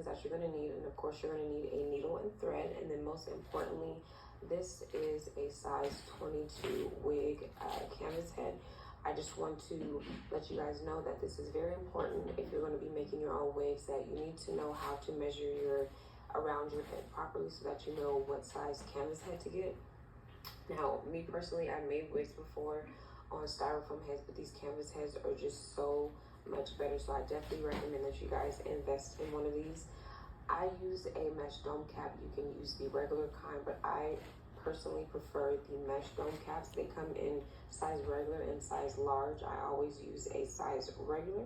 that you're going to need, and of course you're going to need a needle and thread, and then most importantly, this is a size 22 wig canvas head. I just want to let you guys know that this is very important if you're going to be making your own wigs, that you need to know how to measure around your head properly so that you know what size canvas head to get. Now, me personally, I've made wigs before on styrofoam heads, but these canvas heads are just so much better, so I definitely recommend that you guys invest in one of these. I use a mesh dome cap. You can use the regular kind, but I personally prefer the mesh dome caps. They come in size regular and size large. I always use a size regular.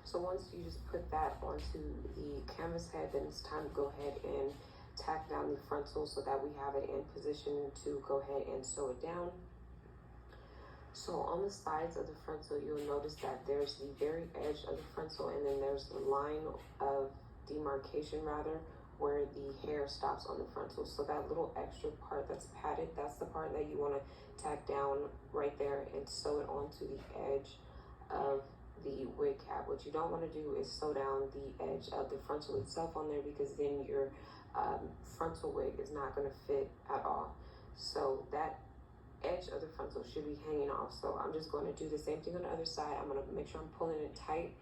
So once you just put that onto the canvas head, then it's time to go ahead and tack down the frontal so that we have it in position to go ahead and sew it down. So on the sides of the frontal, you'll notice that there's the very edge of the frontal, and then there's the line of demarcation rather, where the hair stops on the frontal. So that little extra part that's padded, that's the part that you want to tack down right there and sew it onto the edge of the wig cap. What you don't want to do is sew down the edge of the frontal itself on there, because then your frontal wig is not going to fit at all. So that edge of the frontal should be hanging off. So I'm just going to do the same thing on the other side. I'm going to make sure I'm pulling it tight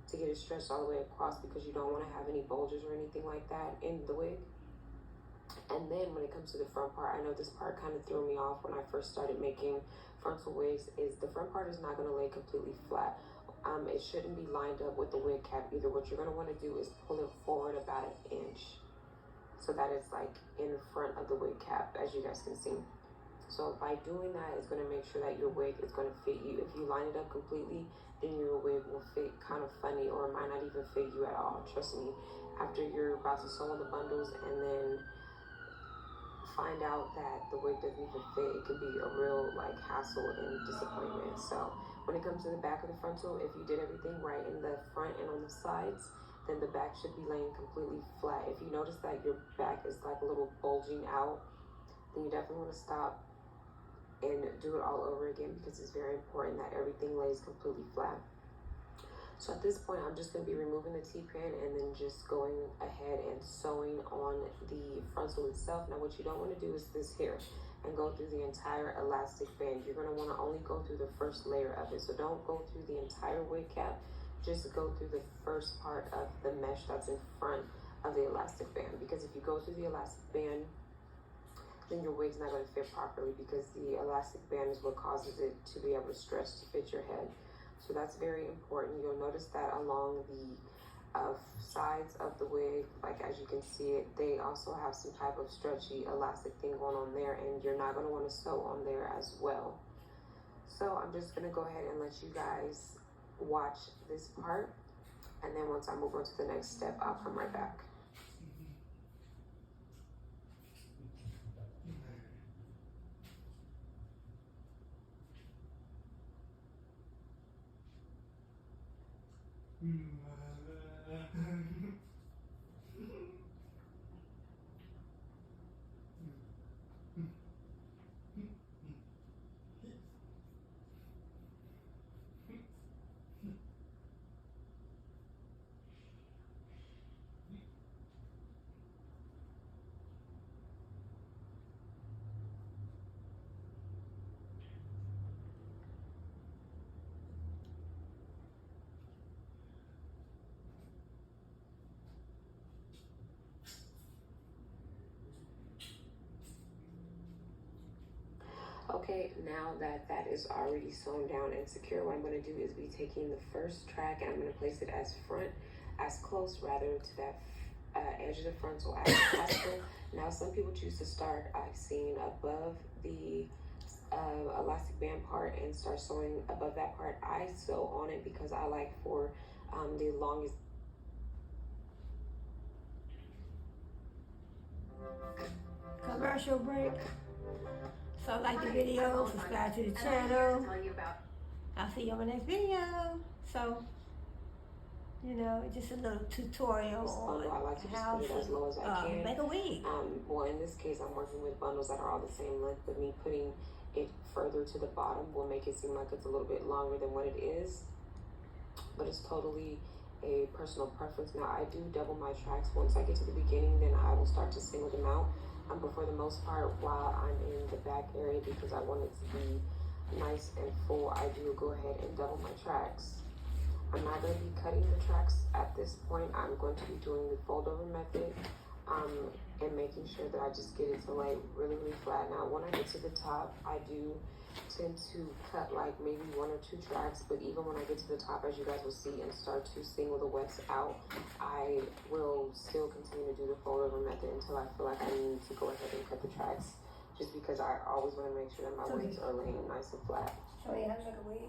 to get it stretched all the way across, because you don't want to have any bulges or anything like that in the wig. And then when it comes to the front part, I know this part kind of threw me off when I first started making frontal wigs, is the front part is not going to lay completely flat. It shouldn't be lined up with the wig cap either. What you're going to want to do is pull it forward about an inch so that it's like in front of the wig cap, as you guys can see. So by doing that, it's going to make sure that your wig is going to fit you. If you line it up completely, then your wig will fit kind of funny, or it might not even fit you at all. Trust me, after you're about to sew on the bundles and then find out that the wig doesn't even fit, it could be a real like hassle and disappointment. So when it comes to the back of the frontal, if you did everything right in the front and on the sides, then the back should be laying completely flat. If you notice that your back is like a little bulging out, then you definitely want to stop and do it all over again, because it's very important that everything lays completely flat. So at this point, I'm just going to be removing the T-pin and then just going ahead and sewing on the frontal itself. Now what you don't want to do is this here and go through the entire elastic band. You're going to want to only go through the first layer of it. So don't go through the entire wig cap, just go through the first part of the mesh that's in front of the elastic band, because if you go through the elastic band, then your wig's not going to fit properly, because the elastic band is what causes it to be able to stretch to fit your head. So that's very important. You'll notice that along the sides of the wig, like as you can see it, they also have some type of stretchy elastic thing going on there, and you're not going to want to sew on there as well. So I'm just going to go ahead and let you guys watch this part, and then once I move on to the next step, I'll come right back. Okay, now that that is already sewn down and secure, what I'm going to do is be taking the first track and I'm going to place it as close rather to that edge of the frontal as possible. Now some people choose to start, I've seen, above the elastic band part and start sewing above that part. I sew on it because I like for the longest. Commercial break. So like the video, subscribe to the channel. I'll see you on the next video. So, you know, just a little tutorial on I like to just how put it as low as I can. make a wig. Well, in this case, I'm working with bundles that are all the same length, but me putting it further to the bottom will make it seem like it's a little bit longer than what it is. But it's totally a personal preference. Now I do double my tracks. Once I get to the beginning, then I will start to single them out. But for the most part, while I'm in the back area, because I want it to be nice and full, I do go ahead and double my tracks. I'm not going to be cutting the tracks at this point. I'm going to be doing the fold over method and making sure that I just get it to lay really, really flat. Now, when I get to the top, I do tend to cut like maybe 1 or 2 tracks, but even when I get to the top, as you guys will see, and start to single the wefts out, I will still continue to do the fold over method until I feel like I need to go ahead and cut the tracks, just because I always want to make sure that my wigs are laying nice and flat. So you have to make a wig.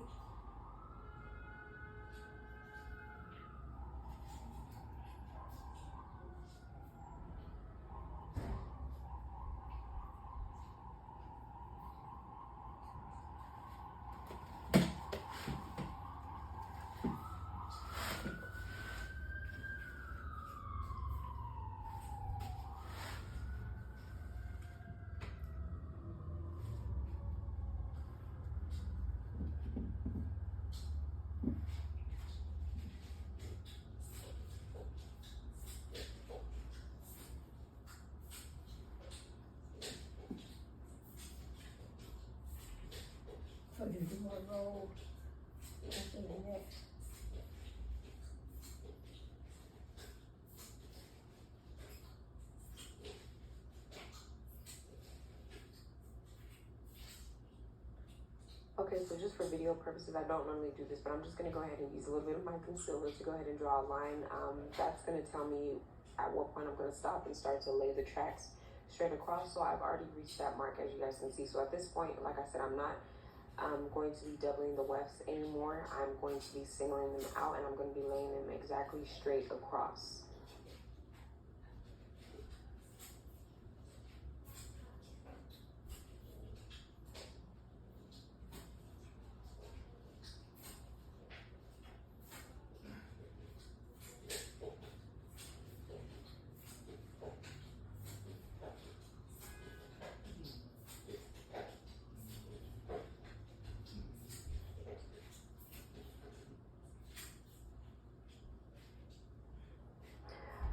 So you do one roll. That's in the next. Okay, so just for video purposes, I don't normally do this, but I'm just going to go ahead and use a little bit of my concealer to go ahead and draw a line. That's going to tell me at what point I'm going to stop and start to lay the tracks straight across. So I've already reached that mark, as you guys can see. So at this point, like I said, I'm not going to be doubling the wefts anymore. I'm going to be singling them out, and I'm going to be laying them exactly straight across.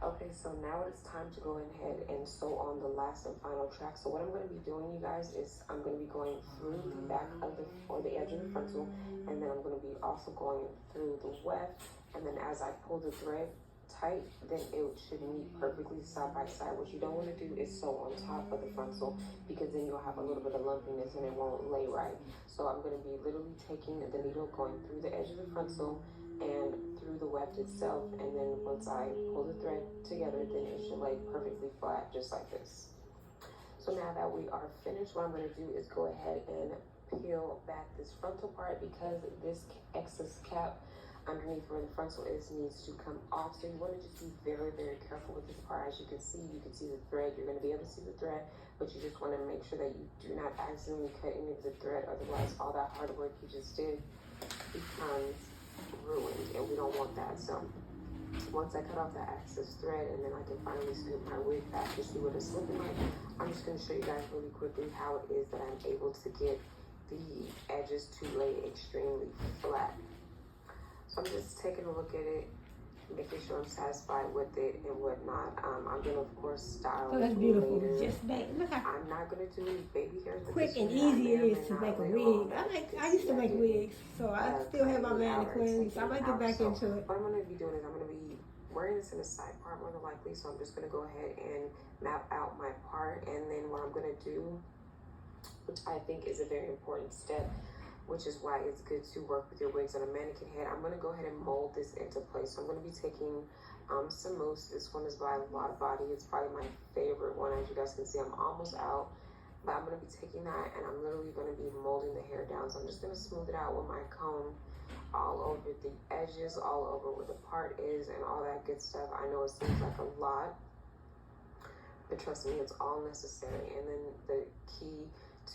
Okay, so now it's time to go ahead and sew on the last and final track. So what I'm going to be doing, you guys, is I'm going to be going through the back of the, or the edge of the frontal, and then I'm going to be also going through the weft, and then as I pull the thread tight, then it should meet perfectly side by side. What you don't want to do is sew on top of the frontal, because then you'll have a little bit of lumpiness and it won't lay right. So I'm going to be literally taking the needle, going through the edge of the frontal and through the weft itself, and then once I pull the thread together, then it should lay perfectly flat, just like this. So now that we are finished, what I'm going to do is go ahead and peel back this frontal part, because this excess cap underneath where the frontal is needs to come off. So you want to just be very, very careful with this part. As you can see the thread. You're going to be able to see the thread, but you just want to make sure that you do not accidentally cut any of the thread. Otherwise, all that hard work you just did becomes ruined, and we don't want that. So once I cut off the excess thread, and then I can finally scoop my wig back to see what it's looking like, I'm just going to show you guys really quickly how it is that I'm able to get the edges to lay extremely flat. So I'm just taking a look at it, making sure I'm satisfied with it and whatnot. I'm gonna of course style So that's it beautiful. later. Just make, look how I'm not gonna do baby hairs. quick and easy it is to make a wig. I used to make wigs, so I still have my mannequins. I might get back into it. What I'm gonna be doing is I'm gonna be wearing this in the side part more than likely. So I'm just gonna go ahead and map out my part, and then what I'm gonna do, which I think is a very important step, which is why it's good to work with your wigs on a mannequin head. I'm going to go ahead and mold this into place. So I'm going to be taking some mousse. This one is by Lot Body. It's probably my favorite one. As you guys can see, I'm almost out, but I'm going to be taking that, and I'm literally going to be molding the hair down. So I'm just going to smooth it out with my comb all over the edges, all over where the part is, and all that good stuff. I know it seems like a lot, but trust me, it's all necessary. And then the key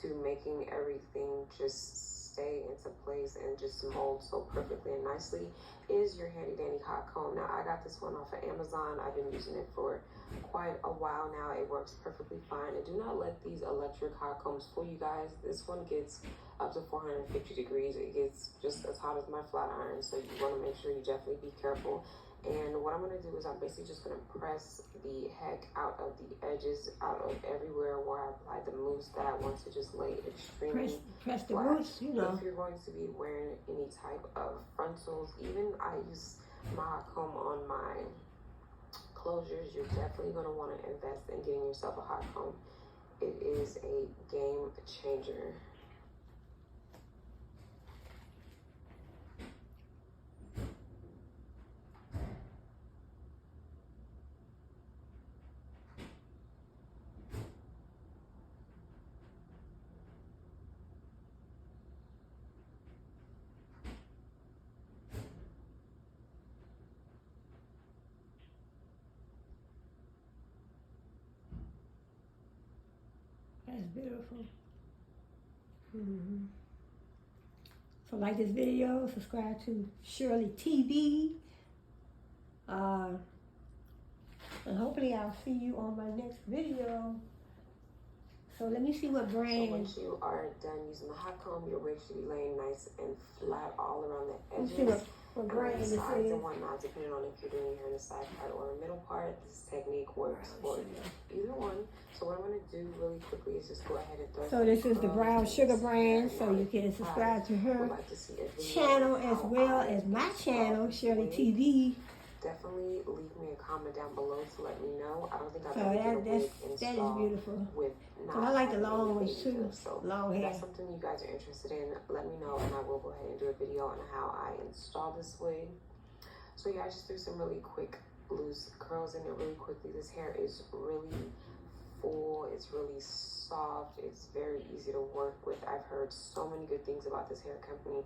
to making everything just stay into place and just mold so perfectly and nicely is your handy dandy hot comb. Now I got this one off of Amazon. I've been using it for quite a while now. It works perfectly fine, and do not let these electric hot combs fool you guys. This one gets up to 450 degrees. It gets just as hot as my flat iron, so you want to make sure you definitely be careful And what I'm gonna do is I'm basically just gonna press the heck out of the edges, out of everywhere where I applied the mousse that I want to just lay extremely Press the flat. roots, you know. If you're going to be wearing any type of frontals, even I use my hot comb on my closures, you're definitely gonna wanna invest in getting yourself a hot comb. It is a game changer. That's beautiful. So like this video, subscribe to Shirley TV. And hopefully I'll see you on my next video. So let me see what So brand. once you are done using the hot comb, your wig should be laying nice and flat all around the Let's edges. see what and brand on this the sides is. and whatnot, depending on if you're doing your hair in the side part or the middle part. This technique works for either one. So what I'm gonna do really quickly is just go ahead and throw. So this is the curls Brown in Sugar this brand, hair. so you can subscribe to her Would like to see a video channel of as how well I as my install channel, this Shirley wig. TV. Definitely leave me a comment down below to let me know. I don't think I've So ever did a that wig is install beautiful. with So I like the having long ones anything too, to. So long if hair. that's something you guys are interested in, let me know and I will go ahead and do a video on how I install this wig. So yeah, I just threw some really quick loose curls in it really quickly. This hair is really full, it's really soft, it's very easy to work with. I've heard so many good things about this hair company.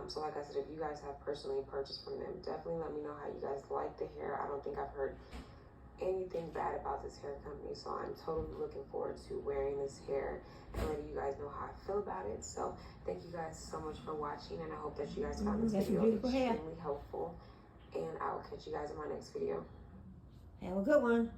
So like I said, if you guys have personally purchased from them, definitely let me know how you guys like the hair. I don't think I've heard anything bad about this hair company, so I'm totally looking forward to wearing this hair and letting you guys know how I feel about it. So thank you guys so much for watching, and I hope that you guys found this That's some video beautiful hair. extremely helpful, and I will catch you guys in my next video. Have a good one.